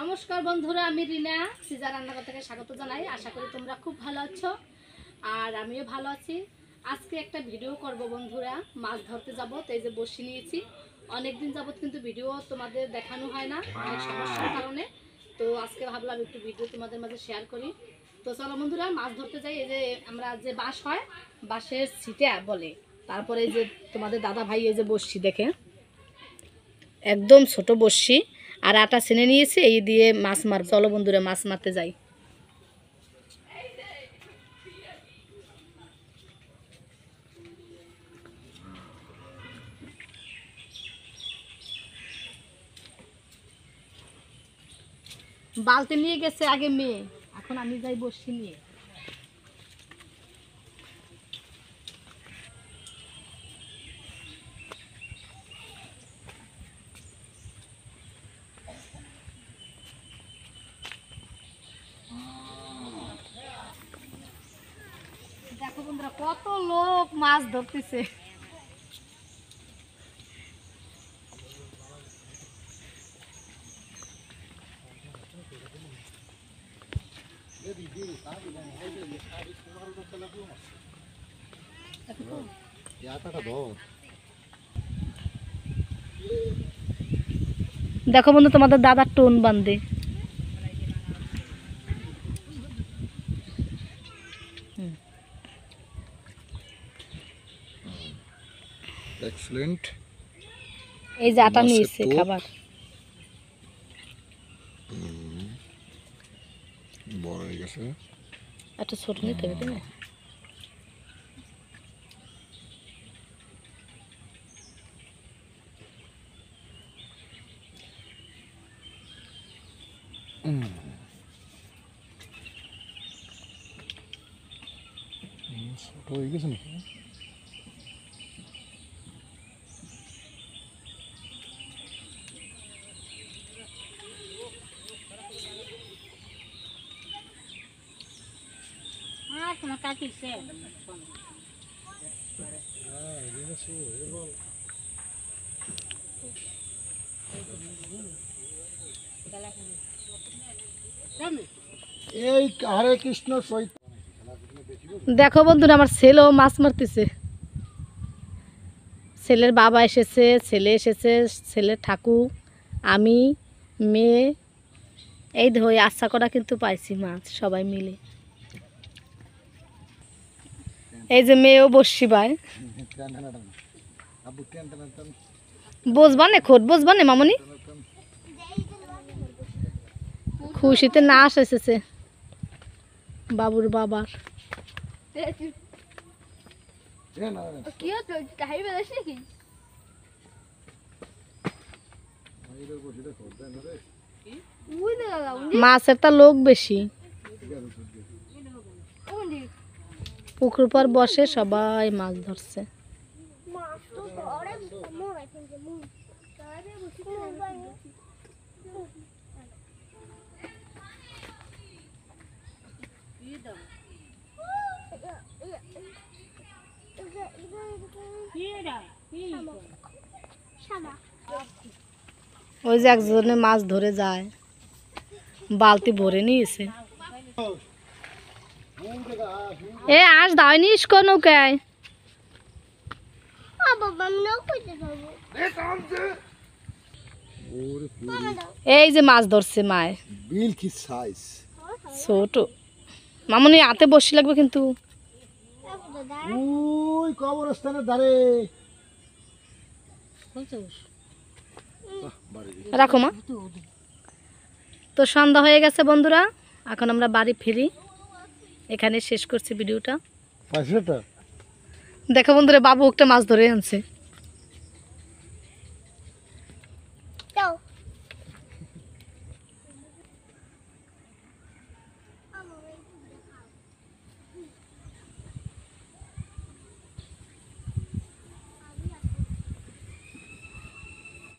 নমস্কার বন্ধুরা, আমি রিনা সিজা রান্নাঘর থেকে স্বাগত জানাই। আশা করি তোমরা খুব ভালো আছো আর আমিও ভালো আছি। আজকে একটা ভিডিও করব বন্ধুরা, মাছ ধরতে যাব। তো এই যে বসি নিয়েছি, অনেকদিন যাবত কিন্তু ভিডিও তোমাদের দেখানো হয় না, অনেক সমস্যার কারণে। তো আজকে ভাবলাম একটু ভিডিও তোমাদের মাঝে শেয়ার করি। তো চলো বন্ধুরা, মাছ ধরতে যাই। এই যে আমরা যে বাঁশ হয়, বাঁশের ছিটা বলে, তারপরে এই যে তোমাদের দাদা ভাই এই যে বসছি দেখে, একদম ছোট বসছি আর আটা ছেনে নিয়েছি, এই দিয়ে মাছ মার। চলো বন্ধুরা, মাছ মারতে যাই। বালতি নিয়ে গেছে আগে মেয়ে, এখন আমি যাই বসছি নিয়ে। দেখো বন্ধুরা, কত লোক মাছ ধরতেছে। দেখো বন্ধু, তোমাদের দাদার টোন বান্ধে। এক্সেলেন্ট। এই যে আটা নিয়েছে খাবার। বড় হয়ে গেছে, একটা ছোট নিতে হবে তাই না? ছোট হয়ে গেছে নাকি? এই হরে কৃষ্ণ সৈত। দেখো বন্ধুরা, আমার ছেলেও মাছ মারতেছে। ছেলের বাবা এসেছে, ছেলে এসেছে, ছেলের ঠাকু, আমি, মেয়ে। এই ধরে আচ্ছা করা কিন্তু পাইছি মাছ সবাই মিলে। এই যে মেয়েও বসছি ভাই, বসবা না খোট, বসবা না মামনি। খুশিতে নাচ এসেছে বাবুর বাবার। মাছের তা লোক বেশি, পুকুর পর বসে সবাই মাছ ধরছে। ওই যে একজনে মাছ ধরে যায়, বালতি ভরে নিয়েছে। এ আজ দাওনি ইস্কো নৌকায়। এই যে মাছ ধরছে মায়, বিল কি সাইজ ছোট। মামনি হাতে বসি লাগবে কিন্তু। ওই কবরস্থানের ধারে। রাখো মা। তো সন্ধ্যা হয়ে গেছে বন্ধুরা, এখন আমরা বাড়ি ফিরি। এখানে শেষ করছি ভিডিওটা। দেখো বন্ধুরা, বাবু একটা মাছ ধরে আনছে।